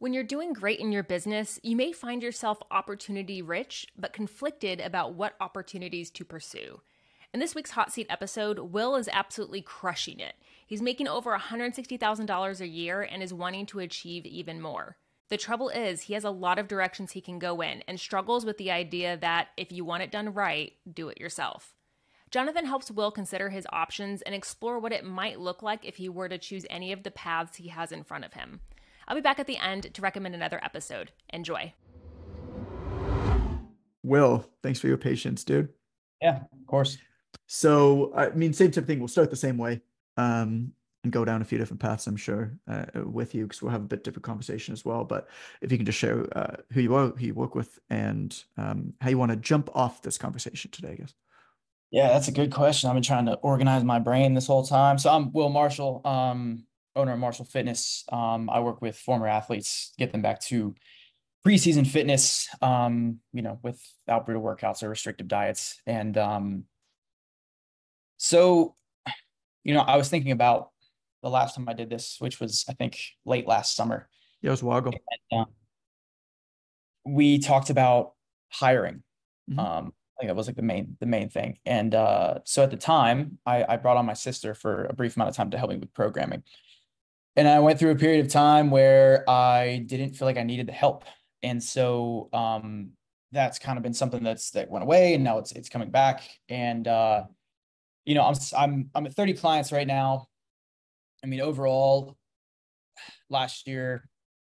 When you're doing great in your business, you may find yourself opportunity rich, but conflicted about what opportunities to pursue. In this week's Hot Seat episode, Will is absolutely crushing it. He's making over $160,000 a year and is wanting to achieve even more. The trouble is, he has a lot of directions he can go in and struggles with the idea that if you want it done right, do it yourself. Jonathan helps Will consider his options and explore what it might look like if he were to choose any of the paths he has in front of him. I'll be back at the end to recommend another episode. Enjoy. Will, thanks for your patience, dude. Yeah, of course. So, I mean, same type of thing. We'll start the same way and go down a few different paths, I'm sure, with you, because we'll have a bit different conversation as well. But if you can just share who you are, who you work with, and how you want to jump off this conversation today, I guess. Yeah, that's a good question. I've been trying to organize my brain this whole time. So I'm Will Marshall, owner of Marshall Fitness. I work with former athletes, get them back to preseason fitness, without brutal workouts or restrictive diets. And I was thinking about the last time I did this, which was, I think, late last summer. Yeah, it was a while ago. And, we talked about hiring. Mm-hmm. I think that was like the main thing. And so at the time, I brought on my sister for a brief amount of time to help me with programming. And I went through a period of time where I didn't feel like I needed the help. And so that's kind of been something that went away, and now it's coming back. And I'm at 30 clients right now. I mean, overall last year.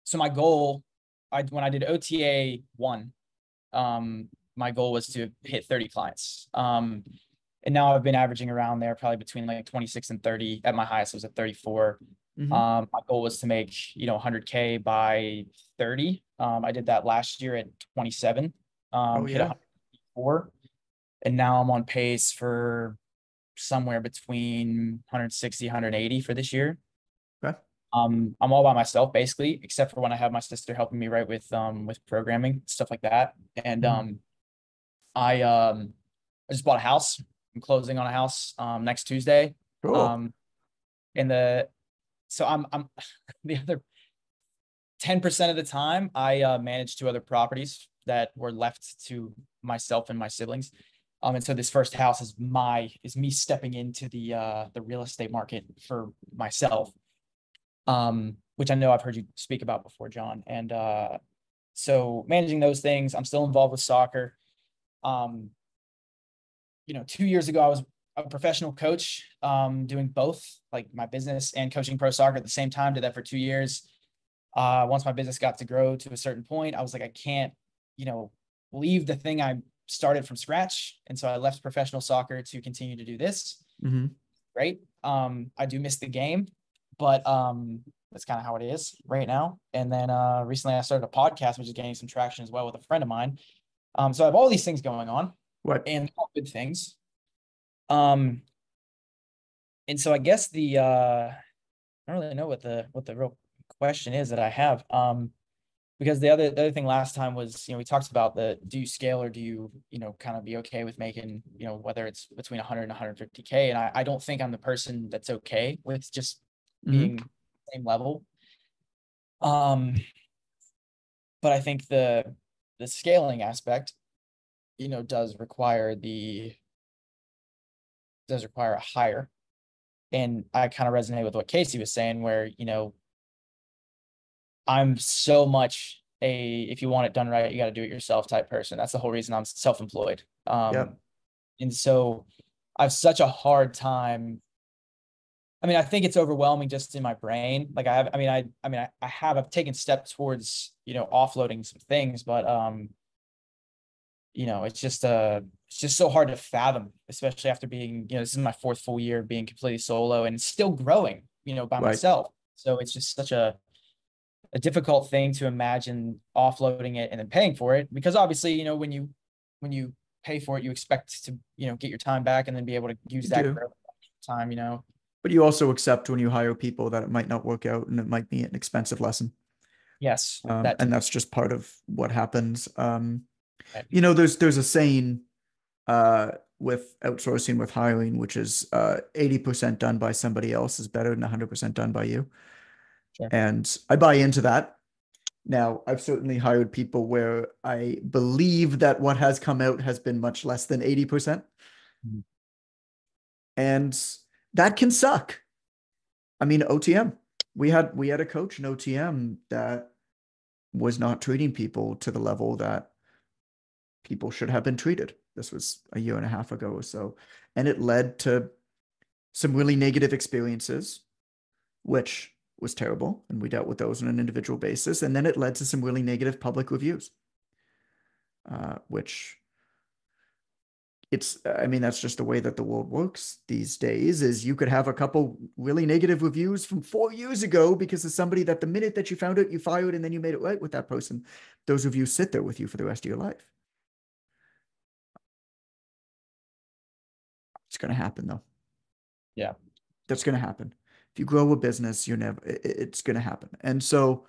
So my goal, when I did OTA 1, my goal was to hit 30 clients. And now I've been averaging around there, probably between like 26 and 30. At my highest, I was at 34. Mm-hmm. My goal was to make, 100K by 30. I did that last year at 27, hit 104. And now I'm on pace for somewhere between 160, 180 for this year. Okay. I'm all by myself basically, except for when I have my sister helping me with programming, stuff like that. And I just bought a house. I'm closing on a house next Tuesday. Cool. So I'm the other 10% of the time I manage 2 other properties that were left to myself and my siblings. And so this first house is me stepping into the real estate market for myself, which I know I've heard you speak about before, John. And so managing those things, I'm still involved with soccer. 2 years ago, I was a professional coach, doing both, like my business and coaching pro soccer at the same time. Did that for 2 years. Once my business got to grow to a certain point, I was like, I can't, leave the thing I started from scratch. And so I left professional soccer to continue to do this. Mm-hmm. Right. I do miss the game, but that's kind of how it is right now. And then recently I started a podcast, which is gaining some traction as well with a friend of mine. So I have all these things going on. Right. And all good things. And so I guess I don't really know what the real question is that I have. Because the other thing last time was, we talked about do you scale or do you, kind of be okay with making, whether it's between 100 and 150K. And I don't think I'm the person that's okay with just being the same level. But I think the scaling aspect, does require a hire. And I kind of resonate with what Casey was saying, where, I'm so much if you want it done right, you got to do it yourself type person. That's the whole reason I'm self-employed. And so I have such a hard time. I mean, I think it's overwhelming just in my brain. Like I've taken steps towards, offloading some things, but, it's just so hard to fathom, especially after being, this is my 4th full year being completely solo and still growing, by myself. So it's just such a difficult thing to imagine offloading it and then paying for it, because obviously, when you pay for it, you expect to, get your time back and then be able to use that time, But you also accept when you hire people that it might not work out and it might be an expensive lesson. Yes. And that's just part of what happens. There's a saying with outsourcing, with hiring, which is 80% done by somebody else is better than 100% done by you. Sure. And I buy into that. Now, I've certainly hired people where I believe that what has come out has been much less than 80%. Mhm. And that can suck. I mean, OTM. We had a coach in OTM that was not treating people to the level that people should have been treated. This was a year and a half ago or so. And it led to some really negative experiences, which was terrible. And we dealt with those on an individual basis. And then it led to some really negative public reviews, which I mean, that's just the way that the world works these days, is you could have a couple really negative reviews from 4 years ago because of somebody that the minute that you found it, you fired, and then you made it right with that person. Those reviews sit there with you for the rest of your life. It's going to happen though. Yeah. That's going to happen. If you grow a business, it's going to happen. And so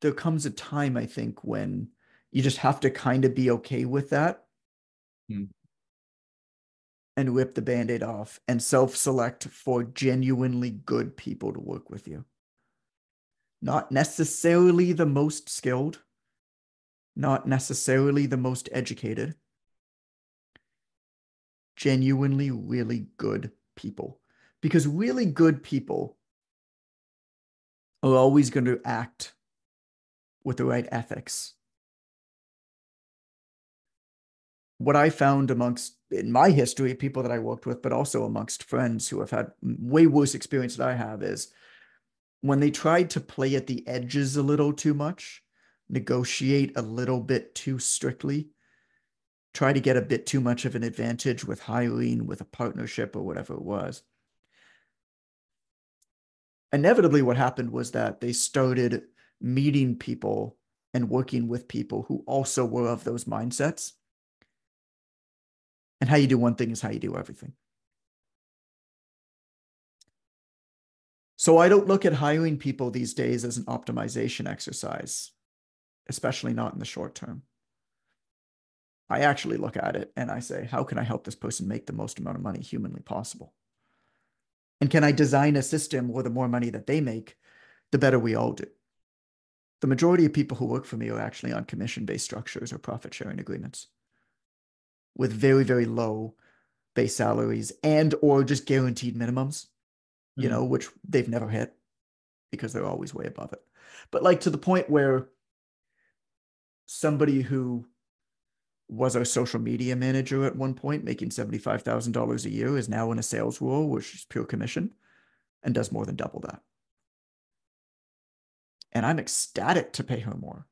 there comes a time, I think, when you just have to kind of be okay with that and rip the Band-Aid off and self-select for genuinely good people to work with you. Not necessarily the most skilled, not necessarily the most educated, genuinely really good people. Because really good people are always going to act with the right ethics. What I found in my history, people that I worked with, but also amongst friends who have had way worse experience than I have, is when they tried to play at the edges a little too much, negotiate a little bit too strictly, try to get a bit too much of an advantage with hiring, with a partnership or whatever it was. Inevitably, what happened was that they started meeting people and working with people who also were of those mindsets. And how you do one thing is how you do everything. So I don't look at hiring people these days as an optimization exercise, especially not in the short term. I actually look at it and I say, how can I help this person make the most amount of money humanly possible? And can I design a system where the more money that they make, the better we all do? The majority of people who work for me are actually on commission-based structures or profit-sharing agreements with very, very low base salaries and or just guaranteed minimums, which they've never hit because they're always way above it. But like to the point where somebody who was our social media manager at one point, making $75,000 a year, is now in a sales role, which is pure commission, and does more than double that. And I'm ecstatic to pay her more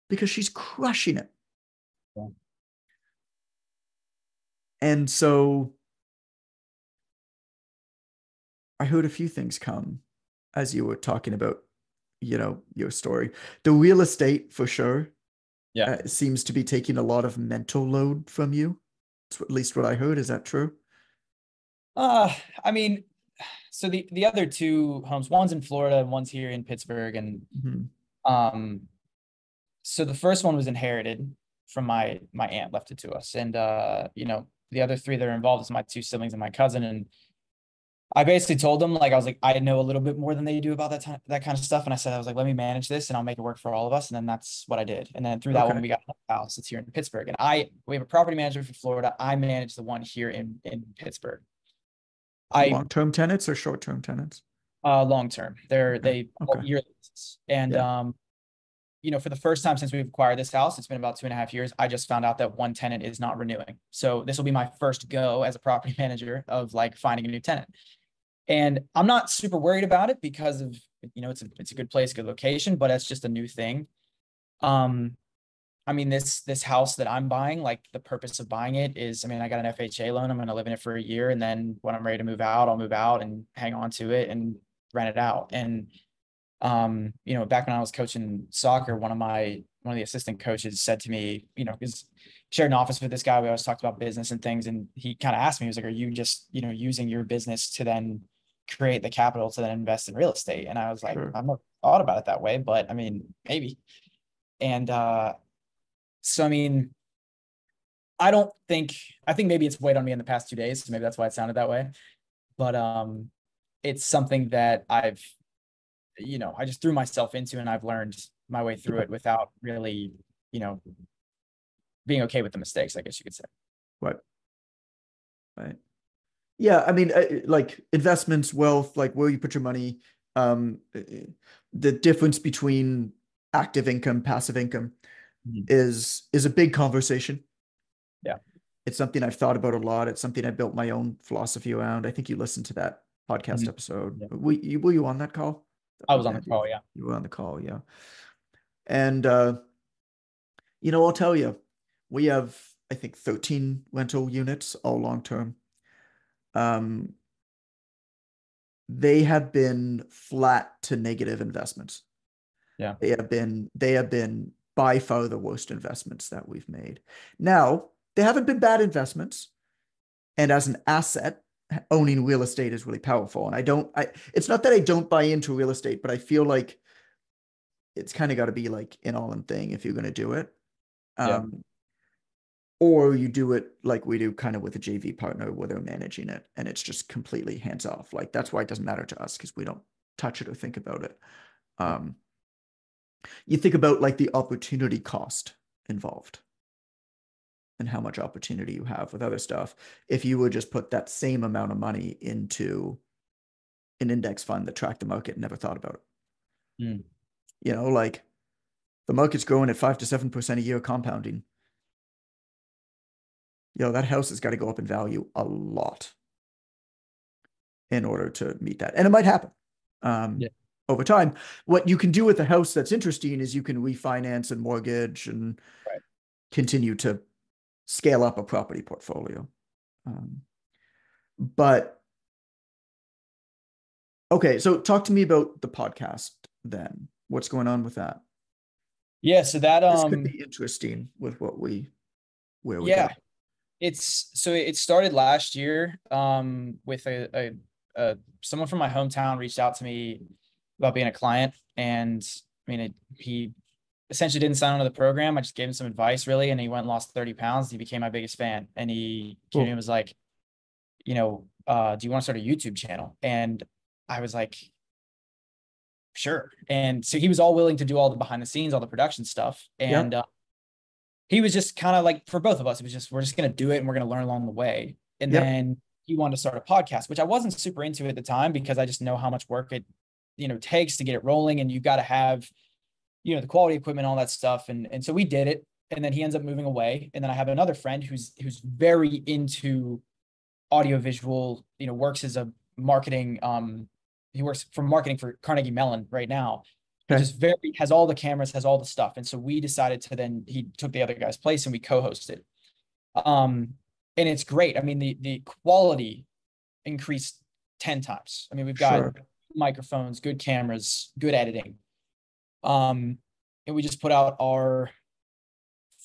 because she's crushing it. Yeah. And so I heard a few things come as you were talking about, your story. The real estate, for sure, Yeah. seems to be taking a lot of mental load from you. That's at least what I heard. Is that true? I mean, so the other two homes, one's in Florida and one's here in Pittsburgh. And so the first one was inherited from my aunt, left it to us. And the other three that are involved is my two siblings and my cousin. And I basically told them, like, I was like, I know a little bit more than they do about that kind of stuff. And I said, I was like, let me manage this and I'll make it work for all of us. And then that's what I did. And then through that one, we got a house. It's here in Pittsburgh. And we have a property manager for Florida. I manage the one here in Pittsburgh. Long-term tenants or short-term tenants? Long-term. They yearly leases. And for the first time since we've acquired this house, it's been about 2.5 years. I just found out that one tenant is not renewing. So this will be my first go as a property manager of like finding a new tenant. And I'm not super worried about it because of, it's a good place, good location, but it's just a new thing. I mean, this house that I'm buying, like the purpose of buying it is, I mean, I got an FHA loan. I'm going to live in it for a year. And then when I'm ready to move out, I'll move out and hang on to it and rent it out. And, back when I was coaching soccer, one of the assistant coaches said to me, because shared an office with this guy, we always talked about business and things. And he kind of asked me, he was like, are you just, using your business to then create the capital to then invest in real estate? And I was like, I've never thought about it that way, but I mean, maybe. And, so, I mean, I think maybe it's weighed on me in the past 2 days. So maybe that's why it sounded that way. But it's something that I've, I just threw myself into, and I've learned my way through it without really, being okay with the mistakes, I guess you could say. Right. Right. Yeah. I mean, like investments, wealth, like where you put your money, the difference between active income, passive income is a big conversation. Yeah. It's something I've thought about a lot. It's something I built my own philosophy around. I think you listened to that podcast episode. Yeah. Were you on that call? I was on the call, yeah. You were on the call, yeah. And I'll tell you, we have, I think, 13 rental units, all long term. They have been flat to negative investments. Yeah. They have been by far the worst investments that we've made. Now, they haven't been bad investments. And as an asset, owning real estate is really powerful. And it's not that I don't buy into real estate, but I feel like it's kind of got to be like an all-in thing if you're going to do it. Yeah. Or you do it like we do, kind of with a JV partner where they're managing it and it's just completely hands off. Like that's why it doesn't matter to us, because we don't touch it or think about it. You think about like the opportunity cost involved and how much opportunity you have with other stuff. If you would just put that same amount of money into an index fund that tracked the market and never thought about it. Like the market's growing at 5 to 7% a year compounding. That house has got to go up in value a lot in order to meet that. And it might happen over time. What you can do with a house that's interesting is you can refinance and mortgage and continue to scale up a property portfolio. But okay, so talk to me about the podcast then. What's going on with that? Yeah, so that this could be interesting with where we go. It started last year with a someone from my hometown reached out to me about being a client, and I mean he essentially didn't sign on to the program. I just gave him some advice really, and he went and lost 30 pounds. He became my biggest fan, and he came to me and was like, do you want to start a YouTube channel? And I was like, sure. And so he was all willing to do all the behind the scenes, all the production stuff. And he was just kind of like, for both of us, it was just, we're just going to do it and we're going to learn along the way. And then he wanted to start a podcast, which I wasn't super into at the time because I just know how much work it, takes to get it rolling. And you got to have, the quality equipment, all that stuff. And so we did it. And then he ends up moving away. And then I have another friend who's very into audio visual, works as a marketing, he works for marketing for Carnegie Mellon right now. He just has all the cameras, has all the stuff. And so we decided he took the other guy's place and we co-hosted. And it's great. I mean, the quality increased 10 times. I mean, we've got microphones, good cameras, good editing. And we just put out our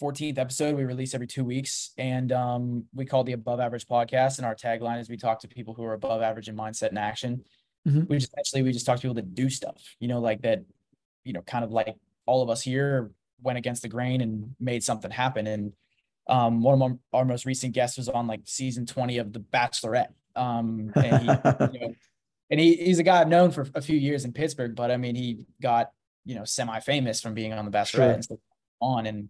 14th episode. We release every 2 weeks, and we call the Above Average Podcast. And our tagline is we talk to people who are above average in mindset and action. We just talk to people that do stuff, like that, kind of like all of us here went against the grain and made something happen. And one of our most recent guests was on like season 20 of The Bachelorette. And he's a guy I've known for a few years in Pittsburgh, but I mean, he got, semi-famous from being on The Bachelorette and stuff on. And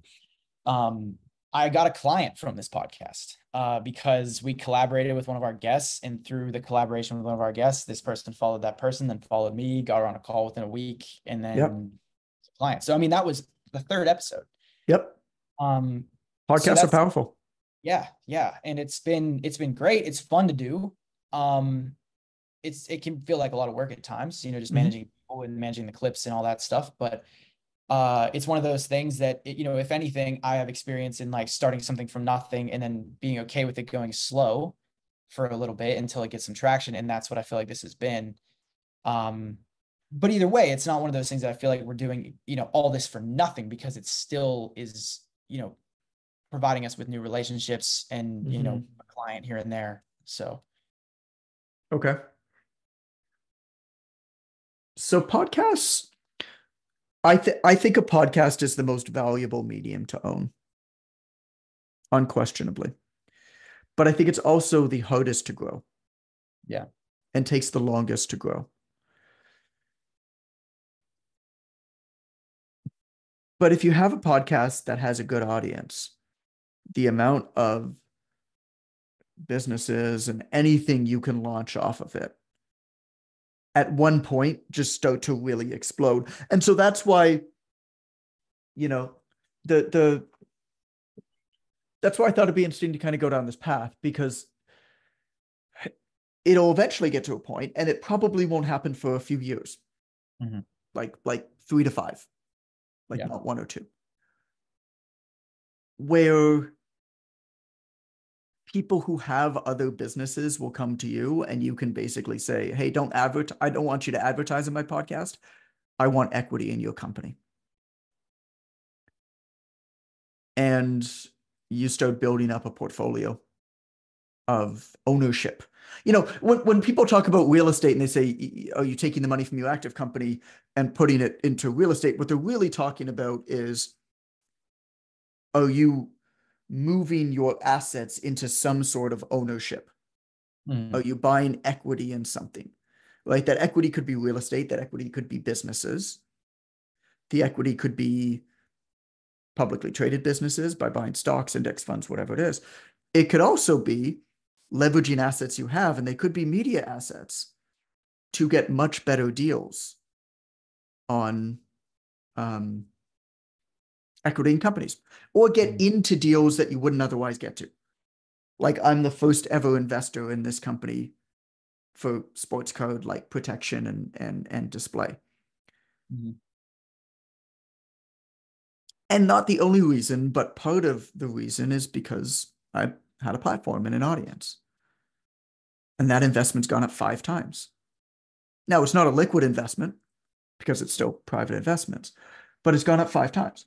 I got a client from this podcast because we collaborated with one of our guests, and through the collaboration with one of our guests, this person followed that person, then followed me, got her on a call within a week, and then client. So, I mean, that was the third episode. Podcasts are powerful. Yeah. And it's been great. It's fun to do. It can feel like a lot of work at times, just managing people and managing the clips and all that stuff. But it's one of those things that, if anything, I have experience in like starting something from nothing and then being okay with it going slow for a little bit until it gets some traction. And that's what I feel like this has been. But either way, it's not one of those things that I feel like we're doing, all this for nothing, because it still is, providing us with new relationships and, a client here and there. So. Okay. So podcasts, I think a podcast is the most valuable medium to own, unquestionably. But I think it's also the hardest to grow. Yeah. and takes the longest to grow. But if you have a podcast that has a good audience, the amount of businesses and anything you can launch off of it at one point just start to really explode. And so that's why, you know, that's why I thought it'd be interesting to kind of go down this path, because it'll eventually get to a point, and it probably won't happen for a few years, like 3 to 5, like not 1 or 2, where people who have other businesses will come to you and you can basically say, hey, I don't want you to advertise in my podcast. I want equity in your company. And you start building up a portfolio of ownership. You know, when people talk about real estate and they say, are you taking the money from your active company and putting it into real estate? What they're really talking about is, are you moving your assets into some sort of ownership? Are you buying equity in something? Right? That equity could be real estate. That equity could be businesses. The equity could be publicly traded businesses by buying stocks, index funds, whatever it is. It could also be leveraging assets you have, and they could be media assets, to get much better deals on equity in companies, or get into deals that you wouldn't otherwise get to. Like, I'm the first ever investor in this company for sports card like protection and display. And not the only reason, but part of the reason is because I had a platform and an audience. And that investment's gone up 5 times. Now, it's not a liquid investment because it's still private investments, but it's gone up 5 times.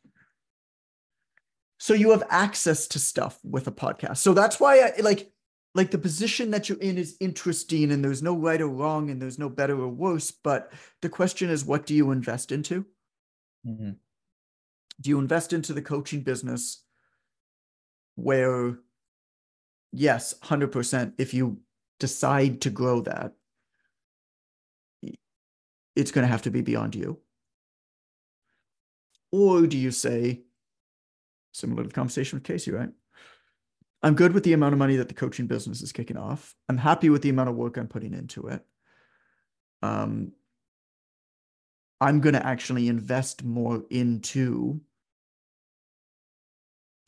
So you have access to stuff with a podcast. So that's why I like the position that you're in is interesting, and there's no right or wrong, and there's no better or worse. But the question is, what do you invest into? Do you invest into the coaching business where, yes, 100%, if you decide to grow that, it's going to have to be beyond you? Or do you say, similar to the conversation with Casey, right? I'm good with the amount of money that the coaching business is kicking off. I'm happy with the amount of work I'm putting into it. I'm going to actually invest more into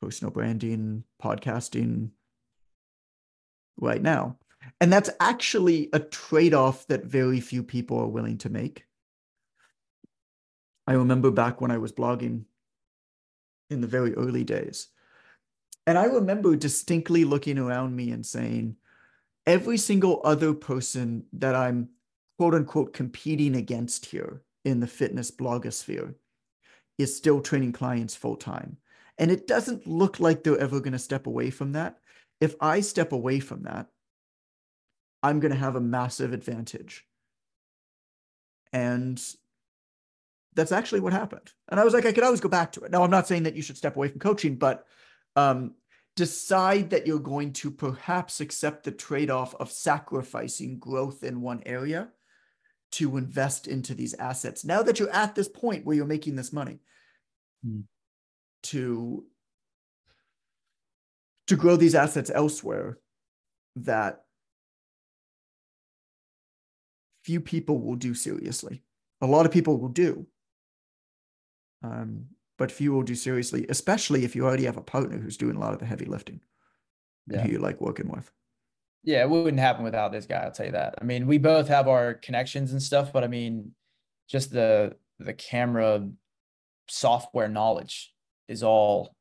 personal branding, podcasting right now. And that's actually a trade-off that very few people are willing to make. I remember back when I was blogging in the very early days, and I remember distinctly looking around me and saying, every single other person that I'm quote unquote competing against here in the fitness blogosphere is still training clients full time. And it doesn't look like they're ever going to step away from that. If I step away from that, I'm going to have a massive advantage. And that's actually what happened. And I was like, I could always go back to it. Now, I'm not saying that you should step away from coaching, but decide that you're going to perhaps accept the trade-off of sacrificing growth in one area to invest into these assets. Now that you're at this point where you're making this money, to grow these assets elsewhere that few people will do seriously. A lot of people will do, but few will do seriously, especially if you already have a partner who's doing a lot of the heavy lifting and who you like working with. Yeah, it wouldn't happen without this guy, I'll tell you that. I mean, we both have our connections and stuff, but I mean, just the camera software knowledge is all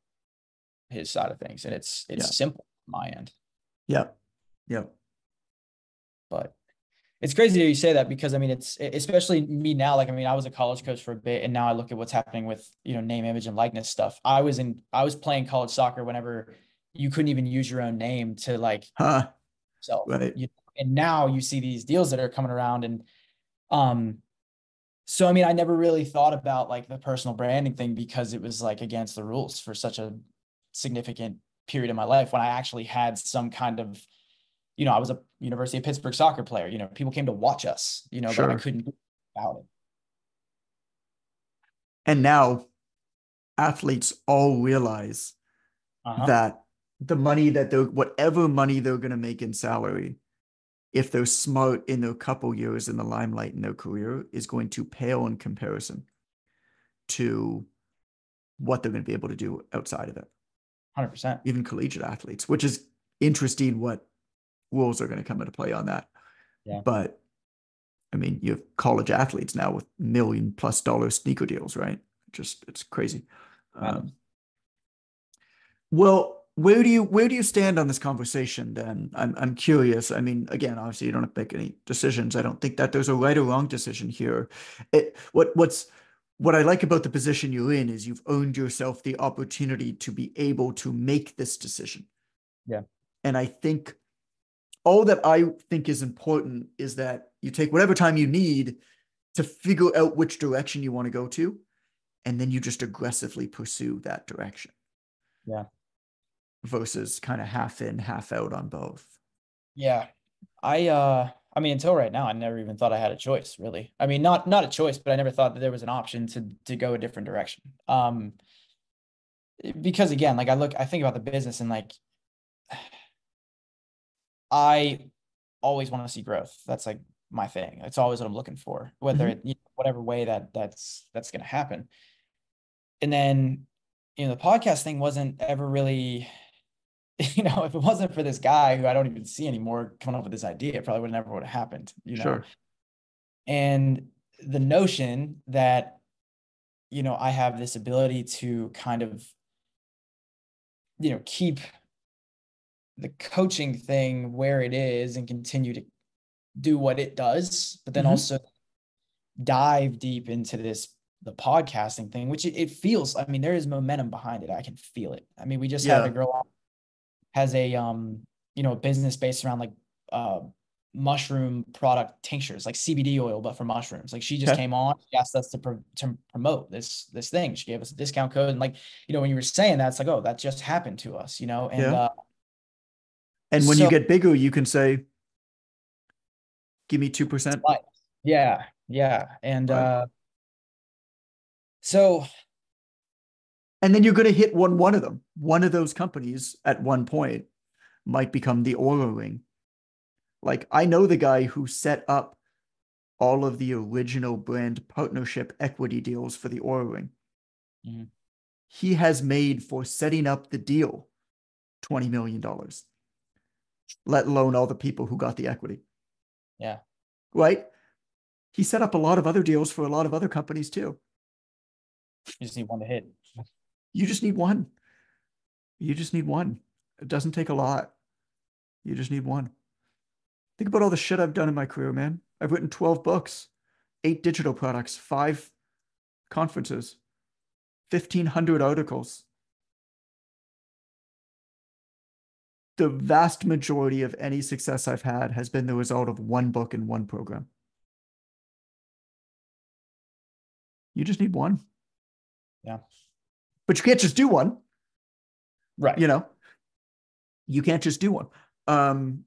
his side of things. And it's simple on my end. Yeah. But it's crazy that you say that, because I mean, it's especially me now. Like, I mean, I was a college coach for a bit, and now I look at what's happening with, name, image, and likeness stuff. I was playing college soccer whenever you couldn't even use your own name to Right. And now you see these deals that are coming around. And so I mean, I never really thought about like the personal branding thing, because it was like against the rules for such a significant period of my life, when I actually had some kind of I was a University of Pittsburgh soccer player. People came to watch us, but I Sure. couldn't do about it. And now athletes all realize that the money that whatever money they're going to make in salary, if they're smart in their couple years in the limelight in their career, is going to pale in comparison to what they're going to be able to do outside of it. 100%. Even collegiate athletes, which is interesting what rules are going to come into play on that. Yeah. But I mean, you have college athletes now with $1 million+ sneaker deals, right? It's crazy. Well, where do you stand on this conversation then? I'm curious. I mean, again, obviously you don't have to make any decisions. I don't think that there's a right or wrong decision here. What I like about the position you're in is you've earned yourself the opportunity to be able to make this decision. Yeah. And I think all that I think is important is that you take whatever time you need to figure out which direction you want to go to, and then you just aggressively pursue that direction. Yeah. Versus kind of half in, half out on both. Yeah. I mean, until right now, I never even thought I had a choice, really. I mean, not a choice, but I never thought that there was an option to go a different direction. Because again, like I think about the business and like I always want to see growth. That's like my thing. It's always what I'm looking for, whether it, whatever way that's going to happen. And then, the podcast thing wasn't ever really, if it wasn't for this guy who I don't even see anymore coming up with this idea, it probably would have happened, Sure. And the notion that, I have this ability to kind of, keep the coaching thing where it is and continue to do what it does, but then also dive deep into the podcasting thing, which it feels, I mean, there is momentum behind it. I can feel it. I mean, we just had a girl has a business based around like mushroom product tinctures, like CBD oil, but for mushrooms. Like she just came on, she asked us to promote this thing. She gave us a discount code. And like, when you were saying that, it's like, oh, that just happened to us, and and when you get bigger, you can say, give me 2%. Yeah. And so, and then you're going to hit one of them. One of those companies at one point might become the Oura Ring. Like I know the guy who set up all of the original brand partnership equity deals for the Oura Ring. He has made, for setting up the deal, $20 million, let alone all the people who got the equity. Yeah. Right? He set up a lot of other deals for a lot of other companies too. You just need one to hit. You just need one. You just need one. It doesn't take a lot. You just need one. Think about all the shit I've done in my career, man. I've written 12 books, 8 digital products, 5 conferences, 1,500 articles. The vast majority of any success I've had has been the result of one book and one program. You just need one. Yeah. But you can't just do one. Right. You can't just do one. And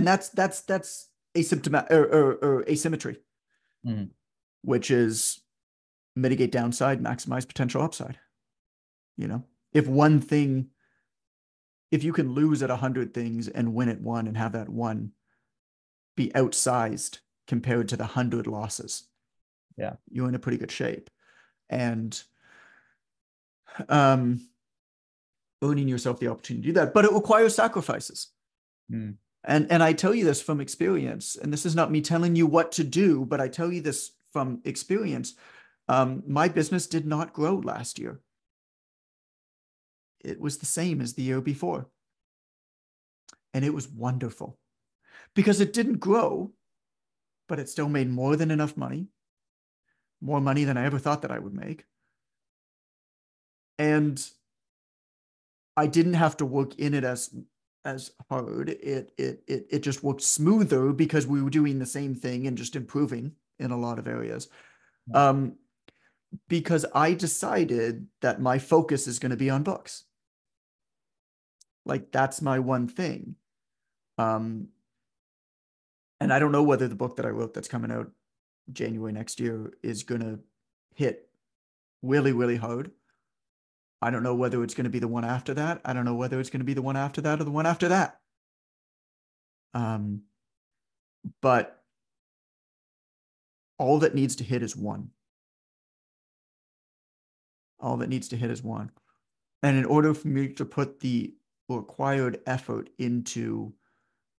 that's asymptomatic or asymmetry, which is mitigate downside, maximize potential upside. If you can lose at 100 things and win at one and have that one be outsized compared to the 100 losses, you're in a pretty good shape. And owning yourself the opportunity to do that, but it requires sacrifices. And I tell you this from experience, and this is not me telling you what to do, but I tell you this from experience. My business did not grow last year. It was the same as the year before. And it was wonderful because it didn't grow, but it still made more than enough money, more money than I ever thought that I would make. And I didn't have to work in it as hard. It just worked smoother because we were doing the same thing and just improving in a lot of areas. Because I decided that my focus is going to be on books. Like that's my one thing. And I don't know whether the book that I wrote that's coming out January next year is going to hit really, really hard. I don't know whether it's going to be the one after that. I don't know whether it's going to be the one after that or the one after that. But all that needs to hit is one. All that needs to hit is one. And in order for me to put the required effort into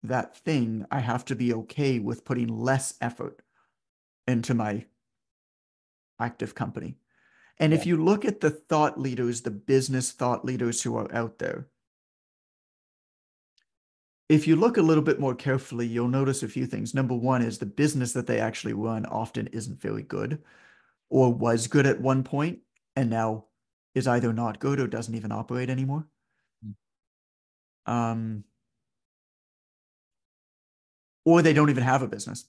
that thing, I have to be okay with putting less effort into my active company. And if you look at the thought leaders, the business thought leaders who are out there, if you look a little bit more carefully, you'll notice a few things. Number one is the business that they actually run often isn't very good, or was good at one point and now is either not good or doesn't even operate anymore. Or they don't even have a business.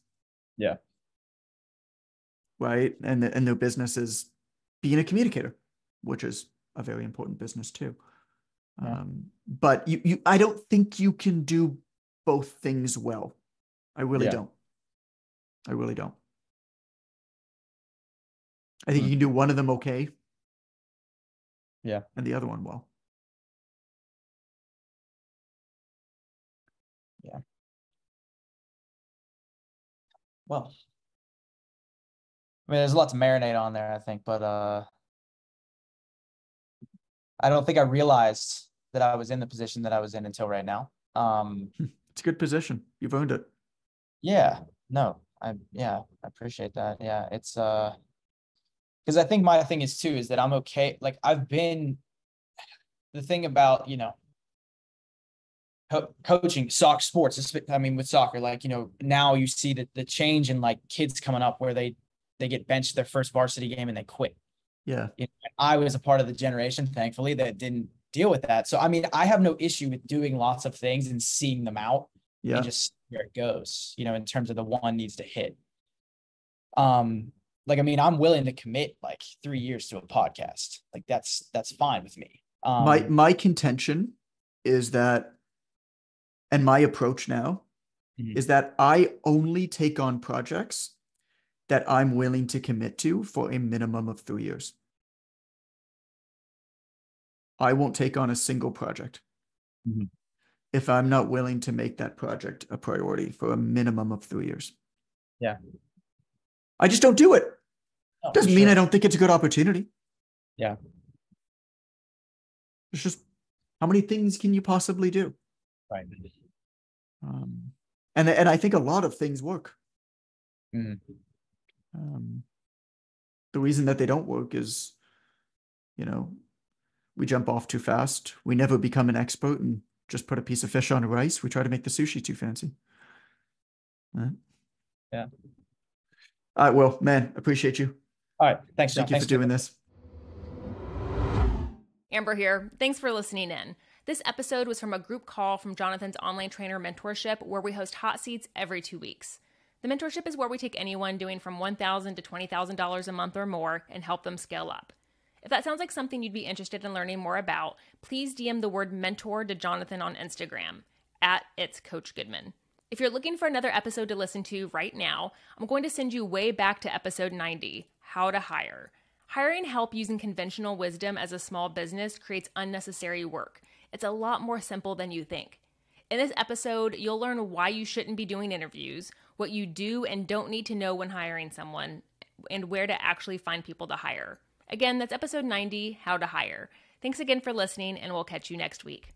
Yeah. Right. And their business is being a communicator, which is a very important business too. Yeah. But I don't think you can do both things well. I really don't. I really don't. I think you can do one of them okay. Yeah. And the other one well. Yeah. Well, I mean, there's a lot to marinate on there, I think, but I don't think I realized that I was in the position that I was in until right now. It's a good position. You've earned it. Yeah. No, I appreciate that. Yeah. It's because I think my thing is too, is that I'm okay. Like I've been the thing about, coaching soccer sports. I mean, with soccer, like, now you see the change in like kids coming up where they get benched their first varsity game and they quit. Yeah. I was a part of the generation, thankfully, that didn't deal with that. So, I mean, I have no issue with doing lots of things and seeing them out and just where it goes, in terms of the one needs to hit. Like, I mean, I'm willing to commit like 3 years to a podcast. Like that's fine with me. My contention is that, and my approach now is that I only take on projects that I'm willing to commit to for a minimum of 3 years. I won't take on a single project if I'm not willing to make that project a priority for a minimum of 3 years. Yeah. I just don't do it. Oh, Doesn't mean I don't think it's a good opportunity. Yeah. It's just, how many things can you possibly do? Right. And I think a lot of things work. The reason that they don't work is, we jump off too fast. We never become an expert and just put a piece of fish on rice. We try to make the sushi too fancy. Right? Yeah. All right, Will, man, appreciate you. All right. Thanks, John. Thank you for doing this. Amber here. Thanks for listening in. This episode was from a group call from Jonathan's online trainer mentorship, where we host hot seats every 2 weeks. The mentorship is where we take anyone doing from $1,000 to $20,000 a month or more and help them scale up. If that sounds like something you'd be interested in learning more about, please DM the word mentor to Jonathan on Instagram @itscoachgoodman. If you're looking for another episode to listen to right now, I'm going to send you way back to episode 90, How to Hire. Hiring help using conventional wisdom as a small business creates unnecessary work. It's a lot more simple than you think. In this episode, you'll learn why you shouldn't be doing interviews, what you do and don't need to know when hiring someone, and where to actually find people to hire. Again, that's episode 90, How to Hire. Thanks again for listening, and we'll catch you next week.